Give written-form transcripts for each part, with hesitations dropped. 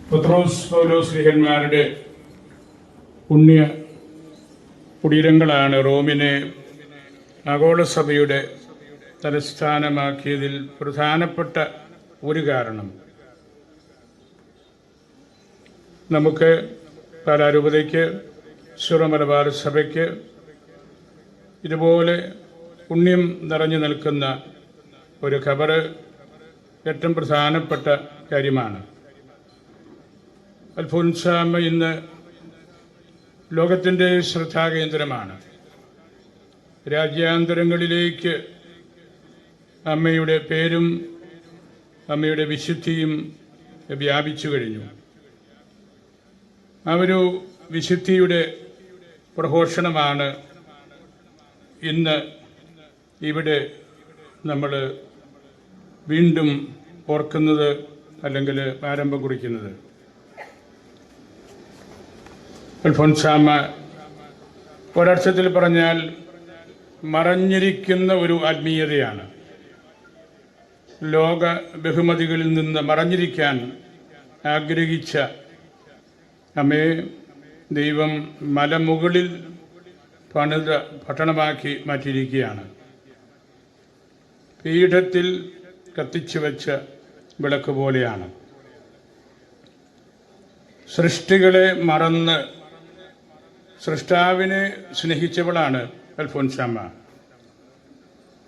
പത്രോസ് പൗലോസ് ശ്ലീഹന്മാരുടെ പുണ്യ കുടീരങ്ങളാണ് റോമിനെ ആഗോളസഭയുടെ തലസ്ഥാനമാക്കിയതിൽ പ്രധാനപ്പെട്ട ഒരു കാരണം. നമുക്ക് പാലാരൂപതയ്ക്ക്, സിറോ മലബാർ സഭയ്ക്ക് ഇതുപോലെ പുണ്യം നിറഞ്ഞു നിൽക്കുന്ന ഒരു ഖബറ് ഏറ്റവും പ്രധാനപ്പെട്ട കാര്യമാണ്. അൽഫോൻസാമ്മ ഇന്ന് ലോകത്തിൻ്റെ ശ്രദ്ധാകേന്ദ്രമാണ്. രാജ്യാന്തരങ്ങളിലേക്ക് അമ്മയുടെ പേരും അമ്മയുടെ വിശുദ്ധിയും വ്യാപിച്ചു കഴിഞ്ഞു. ആ ഒരു വിശുദ്ധിയുടെ പ്രഘോഷണമാണ് ഇന്ന് ഇവിടെ നമ്മൾ വീണ്ടും ഓർക്കുന്നത്, അല്ലെങ്കിൽ ആരംഭം കുറിക്കുന്നത്. അൽഫോൻസാമ്മ ഒരർത്ഥത്തിൽ പറഞ്ഞാൽ മറഞ്ഞിരിക്കുന്ന ഒരു ആത്മീയതയാണ്. ലോക ബഹുമതികളിൽ നിന്ന് മറഞ്ഞിരിക്കാൻ ആഗ്രഹിച്ച അമ്മയെ ദൈവം മലമുകളിൽ പണിത പട്ടണമാക്കി മാറ്റിയിരിക്കുകയാണ്. പീഠത്തിൽ കത്തിച്ചു വെച്ച വിളക്ക് പോലെയാണ്. സൃഷ്ടികളെ മറന്ന് സൃഷ്ടാവിനെ സ്നേഹിച്ചവളാണ് അൽഫോൻസാമ്മ.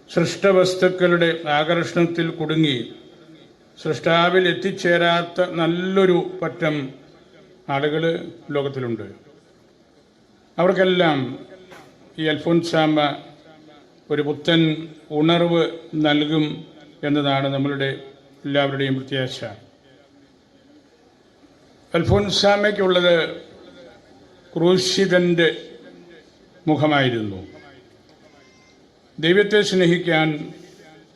സൃഷ്ടവസ്തുക്കളുടെ ആകർഷണത്തിൽ കുടുങ്ങി സൃഷ്ടാവിൽ എത്തിച്ചേരാത്ത നല്ലൊരു പറ്റം ആളുകൾ ലോകത്തിലുണ്ട്. അവർക്കെല്ലാം ഈ അൽഫോൻസാമ്മ ഒരു പുത്തൻ ഉണർവ് നൽകും എന്നതാണ് നമ്മളുടെ എല്ലാവരുടെയും പ്രത്യാശ. അൽഫോൻസാമ്മയ്ക്കുള്ളത് ക്രൂശിതൻ്റെ മുഖമായിരുന്നു. ദൈവത്തെ സ്നേഹിക്കാൻ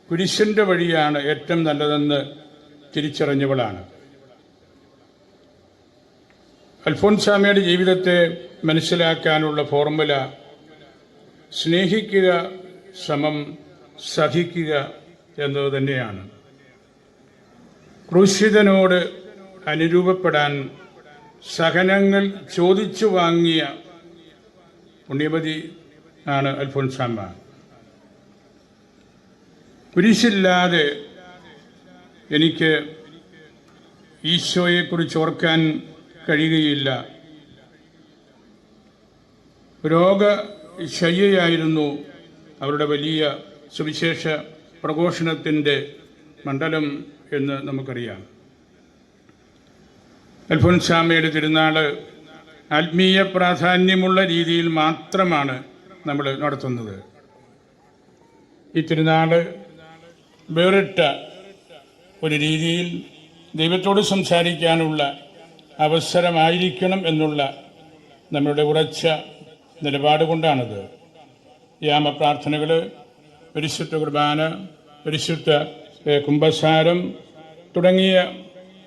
കുരിശിൻ്റെ വഴിയാണ് ഏറ്റവും നല്ലതെന്ന് തിരിച്ചറിഞ്ഞവളാണ്. അൽഫോൻസാമ്മയുടെ ജീവിതത്തെ മനസ്സിലാക്കാനുള്ള ഫോർമുല സ്നേഹിക്കുക സമം സഹിക്കുക എന്നത് തന്നെയാണ്. ക്രൂശിതനോട് അനുരൂപപ്പെടാൻ സഹനങ്ങൾ ചോദിച്ചു വാങ്ങിയ പുണ്യവതി ആണ് അൽഫോൻസാമ്മ. കുരിശില്ലാതെ എനിക്ക് ഈശോയെക്കുറിച്ച് ഓർക്കാൻ കഴിയുകയില്ല. രോഗശയ്യയായിരുന്നു അവരുടെ വലിയ സുവിശേഷ പ്രഘോഷണത്തിൻ്റെ മണ്ഡലം എന്ന് നമുക്കറിയാം. അൽഫോൻസാമ്മയുടെ തിരുനാൾ ആത്മീയ പ്രാധാന്യമുള്ള രീതിയിൽ മാത്രമാണ് നമ്മൾ നടത്തുന്നത്. ഈ തിരുനാൾ വേറിട്ട ഒരു രീതിയിൽ ദൈവത്തോട് സംസാരിക്കാനുള്ള അവസരമായിരിക്കണം എന്നുള്ള നമ്മളുടെ ഉറച്ച നിലപാട് കൊണ്ടാണത്. യാമപ്രാർത്ഥനകൾ, പരിശുദ്ധ കുർബാന, പരിശുദ്ധ കുംഭസാരം തുടങ്ങിയ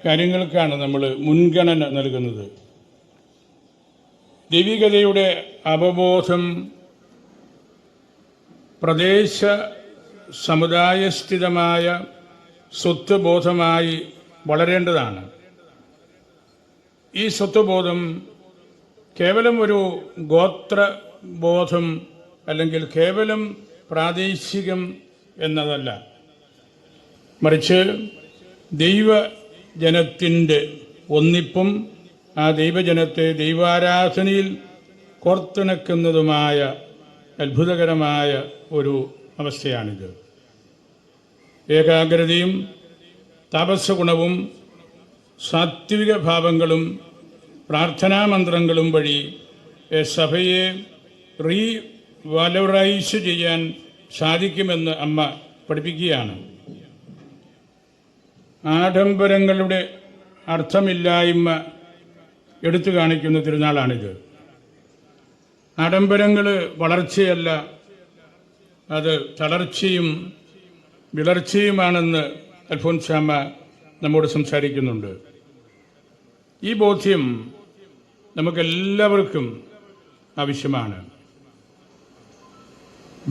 കാര്യങ്ങൾക്കാണ് നമ്മൾ മുൻഗണന നൽകുന്നത്. ദൈവികതയുടെ അവബോധം പ്രദേശ സമുദായസ്ഥിതമായ സ്വത്വബോധമായി വളരേണ്ടതാണ്. ഈ സ്വത്വബോധം കേവലം ഒരു ഗോത്രബോധം അല്ലെങ്കിൽ കേവലം പ്രാദേശികം എന്നതല്ല, മറിച്ച് ദൈവജനത്തിൻ്റെ ഒന്നിപ്പും ആ ദൈവജനത്തെ ദൈവാരാധനയിൽ കോർത്തിണക്കുന്നതുമായ അത്ഭുതകരമായ ഒരു അവസ്ഥയാണിത്. ഏകാഗ്രതയും താപസഗുണവും സാത്വിക ഭാവങ്ങളും പ്രാർത്ഥനാമന്ത്രങ്ങളും വഴി സഭയെ റീവലറൈസ് ചെയ്യാൻ സാധിക്കുമെന്ന് അമ്മ പഠിപ്പിക്കുകയാണ്. ആഡംബരങ്ങളുടെ അർത്ഥമില്ലായ്മ എടുത്തു കാണിക്കുന്ന തിരുനാളാണിത്. ആഡംബരങ്ങൾ വളർച്ചയല്ല, അത് തളർച്ചയും വിളർച്ചയുമാണെന്ന് അൽഫോൻസാമ്മ നമ്മോട് സംസാരിക്കുന്നുണ്ട്. ഈ ബോധ്യം നമുക്കെല്ലാവർക്കും ആവശ്യമാണ്.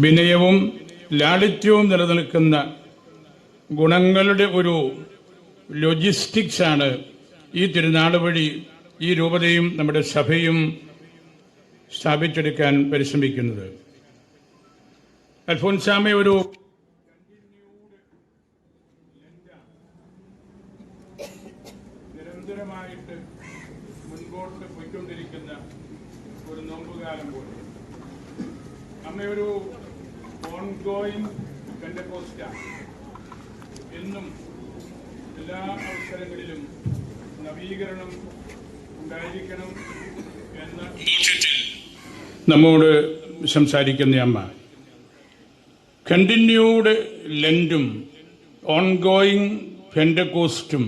വിനയവും ലാളിത്യവും നിലനിൽക്കുന്ന ഗുണങ്ങളുടെ ഒരു ലോജിസ്റ്റിക്സാണ് ഈ തിരുനാൾ വഴി ഈ രൂപതയും നമ്മുടെ സഭയും സ്ഥാപിച്ചെടുക്കാൻ പരിശ്രമിക്കുന്നത്. അൽഫോൻസാമ ഒരു നിരന്തരമായിട്ട് മുൻപോട്ട് പോയിക്കൊണ്ടിരിക്കുന്ന ഒരു നോമ്പുകാലം പോലെ. അമ്മയൊരു ഓൺഗോയിങ് പെന്തക്കോസ്റ്റാണ്. എന്നും എല്ലാ അവസരങ്ങളിലും നവീകരണം ഉണ്ടായിരിക്കണം എന്ന നമ്മോട് സംസാരിക്കുന്ന അമ്മ. കണ്ടിന്യൂഡ് ലെൻറ്റും ഓൺഗോയിങ് പെന്തക്കോസ്റ്റും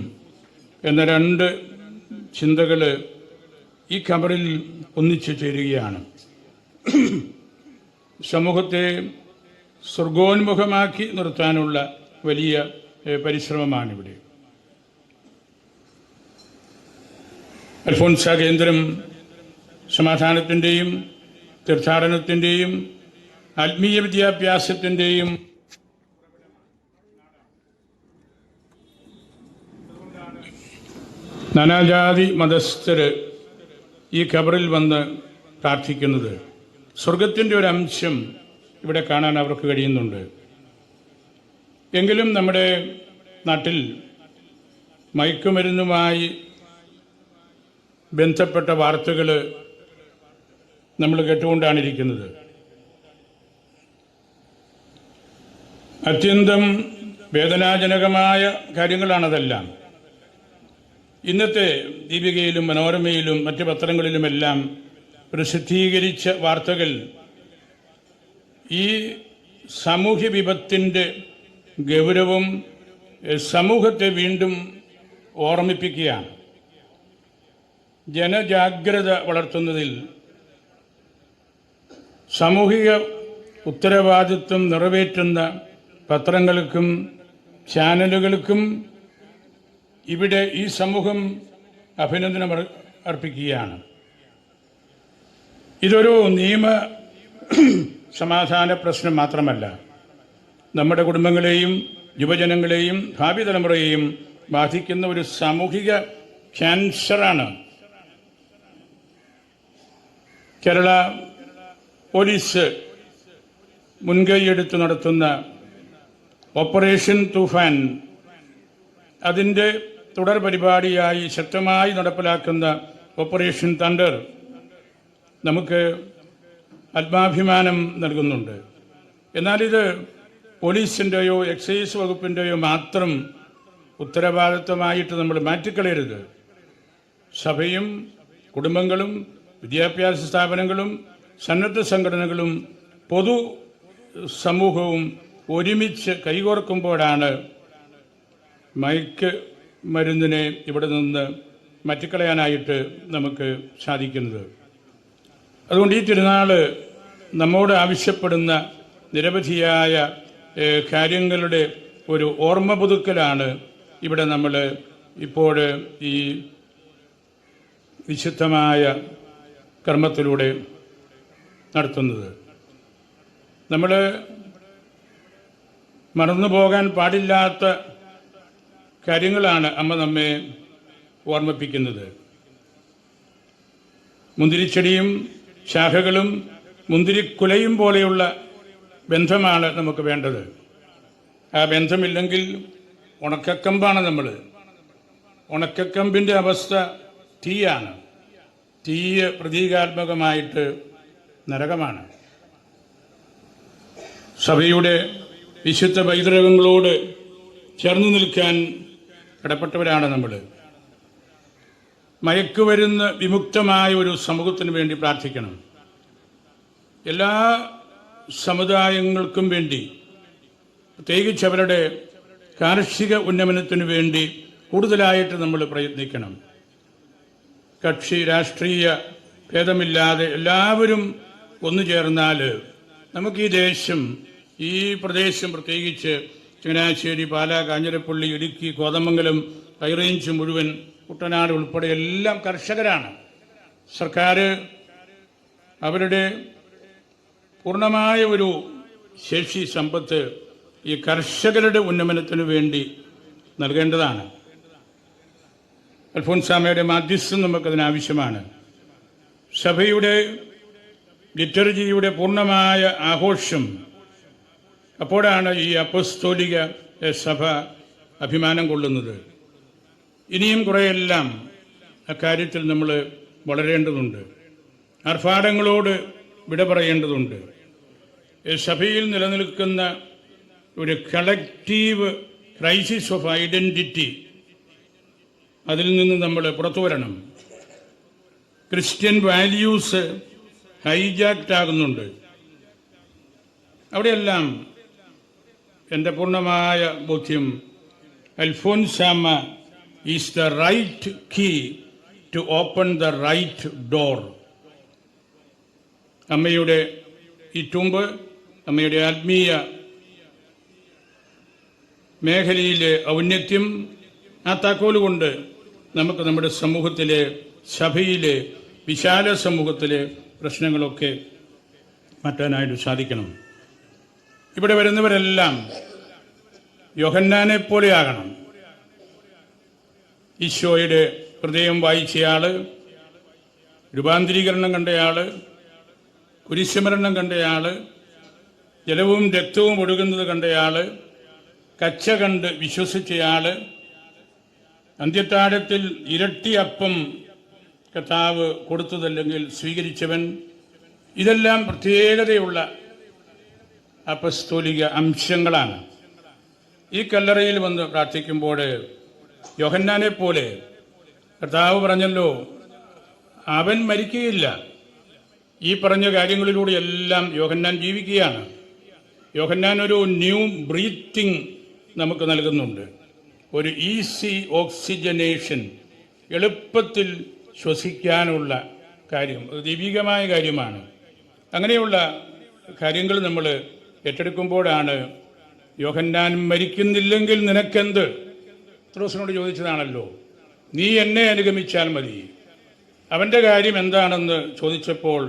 എന്ന രണ്ട് ചിന്തകൾ ഈ ഖബറിൽ ഒന്നിച്ചു ചേരുകയാണ്. സമൂഹത്തെ സ്വർഗോന്മുഖമാക്കി നിർത്താനുള്ള വലിയ പരിശ്രമമാണിവിടെ. അൽഫോൻസ കേന്ദ്രം സമാധാനത്തിൻ്റെയും തീർത്ഥാടനത്തിൻ്റെയും ആത്മീയ വിദ്യാഭ്യാസത്തിൻ്റെയും നാനാജാതി മതസ്ഥർ ഈ ഖബറിൽ വന്ന് പ്രാർത്ഥിക്കുന്നത്. സ്വർഗത്തിൻ്റെ ഒരു അംശം ഇവിടെ കാണാൻ അവർക്ക് കഴിയുന്നുണ്ട്. എങ്കിലും നമ്മുടെ നാട്ടിൽ മയക്കുമരുന്നുമായി ബന്ധപ്പെട്ട വാർത്തകൾ നമ്മൾ കേട്ടുകൊണ്ടാണിരിക്കുന്നത്. അത്യന്തം വേദനാജനകമായ കാര്യങ്ങളാണതെല്ലാം. ഇന്നത്തെ ദീപികയിലും മനോരമയിലും മറ്റ് പത്രങ്ങളിലുമെല്ലാം പ്രസിദ്ധീകരിച്ച വാർത്തകൾ ഈ സാമൂഹ്യ വിപത്തിൻ്റെ ഗൗരവം സമൂഹത്തെ വീണ്ടും ഓർമ്മിപ്പിക്കുകയാണ്. ജനജാഗ്രത വളർത്തുന്നതിൽ സാമൂഹിക ഉത്തരവാദിത്വം നിറവേറ്റുന്ന പത്രങ്ങൾക്കും ചാനലുകൾക്കും ഇവിടെ ഈ സമൂഹം അഭിനന്ദനം അർപ്പിക്കുകയാണ്. ഇതൊരു നിയമ സമാധാന പ്രശ്നം മാത്രമല്ല, നമ്മുടെ കുടുംബങ്ങളെയും യുവജനങ്ങളെയും ഭാവി തലമുറയെയും ബാധിക്കുന്ന ഒരു സാമൂഹിക ക്യാൻസറാണ്. കേരള പോലീസ് മുൻകൈയെടുത്ത് നടത്തുന്ന ഓപ്പറേഷൻ തൂഫാൻ, അതിൻ്റെ തുടർ പരിപാടിയായി ശക്തമായി നടപ്പിലാക്കുന്ന ഓപ്പറേഷൻ തണ്ടർ നമുക്ക് ആത്മാഭിമാനം നൽകുന്നുണ്ട്. എന്നാലിത് പോലീസിൻ്റെയോ എക്സൈസ് വകുപ്പിൻ്റെയോ മാത്രം ഉത്തരവാദിത്വമായിട്ട് നമ്മൾ മാറ്റിക്കളയരുത്. സഭയും കുടുംബങ്ങളും വിദ്യാഭ്യാസ സ്ഥാപനങ്ങളും സന്നദ്ധ സംഘടനകളും പൊതു സമൂഹവും ഒരുമിച്ച് കൈകോർക്കുമ്പോഴാണ് മയക്ക് മരുന്നിനെ ഇവിടെ നിന്ന് മാറ്റിക്കളയാനായിട്ട് നമുക്ക് സാധിക്കുന്നത്. അതുകൊണ്ട് ഈ തിരുനാൾ നമ്മോട് ആവശ്യപ്പെടുന്ന നിരവധിയായ കാര്യങ്ങളുടെ ഒരു ഓർമ്മ പുതുക്കലാണ് ഇവിടെ നമ്മൾ ഇപ്പോൾ ഈ വിശുദ്ധമായ കർമ്മത്തിലൂടെ നടത്തുന്നത്. നമ്മൾ മറന്നു പോകാൻ പാടില്ലാത്ത കാര്യങ്ങളാണ് അമ്മ നമ്മെ ഓർമ്മിപ്പിക്കുന്നത്. മുന്തിരിച്ചെടിയും ശാഖകളും മുന്തിരിക്കുലയും പോലെയുള്ള ബന്ധമാണ് നമുക്ക് വേണ്ടത്. ആ ബന്ധമില്ലെങ്കിൽ ഉണക്കക്കമ്പാണ് നമ്മൾ. ഉണക്കക്കമ്പിൻ്റെ അവസ്ഥ തീയാണ്. തീയ പ്രതീകാത്മകമായിട്ട് നരകമാണ്. സഭയുടെ വിശുദ്ധ പൈതൃകങ്ങളോട് ചേർന്ന് നിൽക്കാൻ കടപ്പെട്ടവരാണ് നമ്മൾ. മയക്കുമരുന്ന് വിമുക്തമായ ഒരു സമൂഹത്തിന് വേണ്ടി പ്രാർത്ഥിക്കണം. എല്ലാ സമുദായങ്ങൾക്കും വേണ്ടി, പ്രത്യേകിച്ച് അവരുടെ കാർഷിക ഉന്നമനത്തിനു വേണ്ടി കൂടുതലായിട്ട് നമ്മൾ പ്രയത്നിക്കണം. കക്ഷി രാഷ്ട്രീയ ഭേദമില്ലാതെ എല്ലാവരും ഒന്നു ചേർന്നാൽ നമുക്ക് ഈ ദേശം, ഈ പ്രദേശം, പ്രത്യേകിച്ച് ചങ്ങനാശ്ശേരി, പാലാ, കാഞ്ഞിരപ്പള്ളി, ഇടുക്കി, കോതമംഗലം, ഹൈറേഞ്ച് മുഴുവൻ, കുട്ടനാട് ഉൾപ്പെടെ എല്ലാം കർഷകരാണ്. സർക്കാർ അവരുടെ പൂർണ്ണമായ ഒരു ശേഷി സമ്പത്ത് ഈ കർഷകരുടെ ഉന്നമനത്തിനു വേണ്ടി നൽകേണ്ടതാണ്. അൽഫോൻസാമയുടെ മാധ്യസ്ഥം നമുക്കതിനാവശ്യമാണ്. സഭയുടെ ലിറ്റർജിയുടെ പൂർണ്ണമായ ആഘോഷം അപ്പോഴാണ് ഈ അപ്പസ്തോലിക സഭ അഭിമാനം കൊള്ളുന്നത്. ഇനിയും കുറേയെല്ലാം അക്കാര്യത്തിൽ നമ്മൾ വളരേണ്ടതുണ്ട്. ആർഭാടങ്ങളോട് വിട പറയേണ്ടതുണ്ട്. സഭയിൽ നിലനിൽക്കുന്ന ഒരു കളക്റ്റീവ് ക്രൈസിസ് ഓഫ് ഐഡൻറ്റിറ്റി, അതിൽ നിന്ന് നമ്മൾ പുറത്തു വരണം. ക്രിസ്ത്യൻ വാല്യൂസ് ഹൈജാക്റ്റ് ആകുന്നുണ്ട്. അവിടെയെല്ലാം എൻ്റെ പൂർണ്ണമായ ബോധ്യം Alphonsamma is the right key to open the right door. അമ്മയുടെ ഈ ടൂമ്പ്, അമ്മയുടെ ആത്മീയ മേഖലയിലെ ഔന്നത്യം, ആ താക്കോല് കൊണ്ട് നമുക്ക് നമ്മുടെ സമൂഹത്തിലെ, സഭയിലെ, വിശാല സമൂഹത്തിലെ പ്രശ്നങ്ങളൊക്കെ മാറ്റാനായിട്ട് സാധിക്കണം. ഇവിടെ വരുന്നവരെല്ലാം യോഹന്നാനെ പോലെയാകണം. ഈശോയുടെ ഹൃദയം വായിച്ചയാള്, രൂപാന്തരീകരണം കണ്ടയാള്, കുരിശുമരണം കണ്ടയാള്, ജലവും രക്തവും ഒഴുകുന്നത് കണ്ടയാള്, കച്ച കണ്ട് വിശ്വസിച്ചയാള്, അന്ത്യത്താഴത്തിൽ ഇരട്ടി അപ്പം കർത്താവ് കൊടുത്തതല്ലെങ്കിൽ സ്വീകരിച്ചവൻ, ഇതെല്ലാം പ്രത്യേകതയുള്ള അപ്പസ്തോലിക അംശങ്ങളാണ്. ഈ കല്ലറയിൽ വന്ന് പ്രാർത്ഥിക്കുമ്പോൾ യോഹന്നാനെ പോലെ കർത്താവ് പറഞ്ഞല്ലോ, അവൻ മരിക്കുകയില്ല. ഈ പറഞ്ഞ കാര്യങ്ങളിലൂടെ എല്ലാം യോഹന്നാൻ ജീവിക്കുകയാണ്. യോഹന്നാൻ ഒരു ന്യൂ ബ്രീത്തിങ് നമുക്ക് നൽകുന്നുണ്ട്, ഒരു ഈസി ഓക്സിജനേഷൻ, എളുപ്പത്തിൽ ശ്വസിക്കാനുള്ള കാര്യം, അത് ദൈവികമായ കാര്യമാണ്. അങ്ങനെയുള്ള കാര്യങ്ങൾ നമ്മൾ ഏറ്റെടുക്കുമ്പോഴാണ് യോഹന്നാൻ മരിക്കുന്നില്ലെങ്കിൽ നിനക്കെന്ത്? പത്രോസിനോട് ചോദിച്ചതാണല്ലോ, നീ എന്നെ അനുഗമിച്ചാൽ മതി. അവൻ്റെ കാര്യം എന്താണെന്ന് ചോദിച്ചപ്പോൾ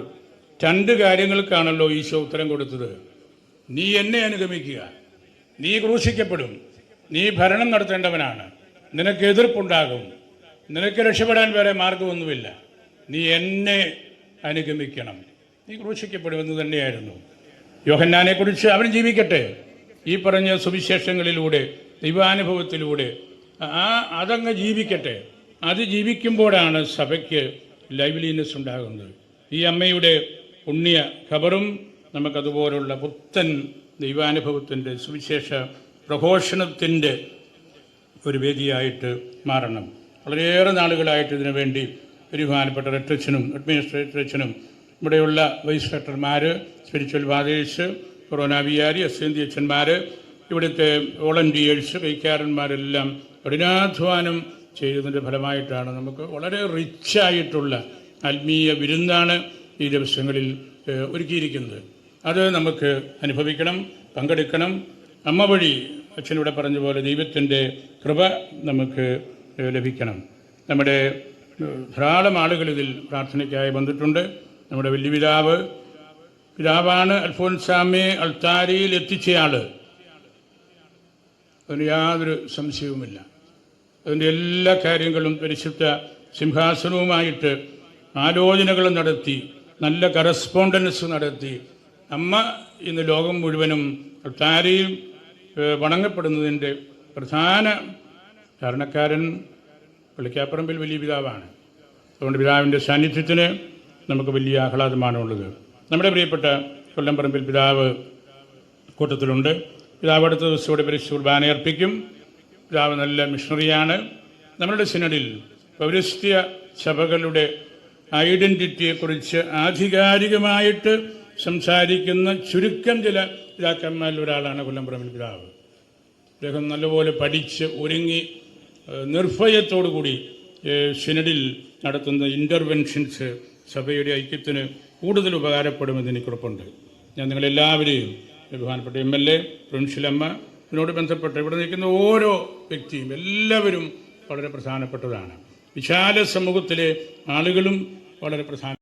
രണ്ട് കാര്യങ്ങൾക്കാണല്ലോ ഈശോ ഉത്തരം കൊടുത്തത്. നീ എന്നെ അനുഗമിക്കുക, നീ ക്രൂശിക്കപ്പെടും, നീ ഭരണം നടത്തേണ്ടവനാണ്, നിനക്ക് എതിർപ്പുണ്ടാകും, നിനക്ക് രക്ഷപ്പെടാൻ വേറെ മാർഗമൊന്നുമില്ല, നീ എന്നെ അനുഗമിക്കണം, നീ ക്രൂശിക്കപ്പെടുമെന്ന് തന്നെയായിരുന്നു. യോഹന്നാനെക്കുറിച്ച് അവൻ ജീവിക്കട്ടെ, ഈ പറഞ്ഞ സുവിശേഷങ്ങളിലൂടെ, ദൈവാനുഭവത്തിലൂടെ അതങ്ങ് ജീവിക്കട്ടെ. അത് ജീവിക്കുമ്പോഴാണ് സഭയ്ക്ക് ലൈവ്ലിനെസ് ഉണ്ടാകുന്നത്. ഈ അമ്മയുടെ പുണ്യ ഖബറും നമുക്കതുപോലുള്ള പുത്തൻ ദൈവാനുഭവത്തിൻ്റെ, സുവിശേഷ പ്രഘോഷണത്തിൻ്റെ ഒരു വേദിയായിട്ട് മാറണം. വളരെയേറെ നാളുകളായിട്ട് ഇതിനു വേണ്ടി ബഹുമാനപ്പെട്ട റെക്ടറച്ചനും അഡ്മിനിസ്ട്രേറ്ററച്ചനും ഇവിടെയുള്ള വൈസ് റെക്ടർമാർ, സ്പിരിച്വൽ ഫാദേഴ്സ്, കൊറോന വികാരി, എസ് അച്ഛന്മാർ, ഇവിടുത്തെ വോളണ്ടിയേഴ്സ്, കൈക്കാരന്മാരെല്ലാം കഠിനാധ്വാനം ചെയ്തതിൻ്റെ ഫലമായിട്ടാണ് നമുക്ക് വളരെ റിച്ചായിട്ടുള്ള ആത്മീയ വിരുന്നാണ് ഈ ദിവസങ്ങളിൽ ഒരുക്കിയിരിക്കുന്നത്. അത് നമുക്ക് അനുഭവിക്കണം, പങ്കെടുക്കണം. അമ്മ വഴി അച്ഛനിവിടെ പറഞ്ഞ പോലെ ദൈവത്തിൻ്റെ കൃപ നമുക്ക് ലഭിക്കണം. നമ്മുടെ ധാരാളം ആളുകൾ ഇതിൽ പ്രാർത്ഥനയ്ക്കായി വന്നിട്ടുണ്ട്. നമ്മുടെ വലിയ പിതാവാണ് അൽഫോൻസാമയെ അൾത്താരയിൽ എത്തിച്ചയാൾ, അതിന് യാതൊരു സംശയവുമില്ല. അതിൻ്റെ എല്ലാ കാര്യങ്ങളും പരിശുദ്ധ സിംഹാസനവുമായിട്ട് ആലോചനകൾ നടത്തി, നല്ല കറസ്പോണ്ടൻസ് നടത്തി, അമ്മ ഇന്ന് ലോകം മുഴുവനും അൾത്താരയിൽ വണങ്ങപ്പെടുന്നതിൻ്റെ പ്രധാന കാരണക്കാരൻ പള്ളിക്കാപ്പറമ്പിൽ വലിയ പിതാവാണ്. അതുകൊണ്ട് പിതാവിൻ്റെ സാന്നിധ്യത്തിന് നമുക്ക് വലിയ ആഹ്ലാദമാണുള്ളത്. നമ്മുടെ പ്രിയപ്പെട്ട കൊല്ലംപറമ്പിൽ പിതാവ് കൂട്ടത്തിലുണ്ട്. പിതാവ് അടുത്ത ദിവസം ഇവിടെ പരിശുദ്ധ കുർബാന അർപ്പിക്കും. പിതാവ് നല്ല മിഷണറിയാണ്. നമ്മളുടെ സിനഡിൽ പൗരസ്ത്യ സഭകളുടെ ഐഡൻറ്റിറ്റിയെക്കുറിച്ച് ആധികാരികമായിട്ട് സംസാരിക്കുന്ന ചുരുക്കം ചില പിതാക്കന്മാരിൽ ഒരാളാണ് കൊല്ലംപറമ്പിൽ പിതാവ്. അദ്ദേഹം നല്ലപോലെ പഠിച്ച് ഒരുങ്ങി നിർഭയത്തോടു കൂടി സിനഡിൽ നടത്തുന്ന ഇൻ്റർവെൻഷൻസ് സഭയുടെ ഐക്യത്തിന് കൂടുതൽ ഉപകാരപ്പെടുമെന്ന് എനിക്കുറപ്പുണ്ട്. ഞാൻ നിങ്ങളെല്ലാവരെയും, ബഹുമാനപ്പെട്ട MLA, പ്രൊവിൻഷ്യൽ അമ്മ, ഇതിനോട് ബന്ധപ്പെട്ട് ഇവിടെ നിൽക്കുന്ന ഓരോ വ്യക്തിയും എല്ലാവരും വളരെ പ്രധാനപ്പെട്ടതാണ്. വിശാല സമൂഹത്തിലെ ആളുകളും വളരെ പ്രധാന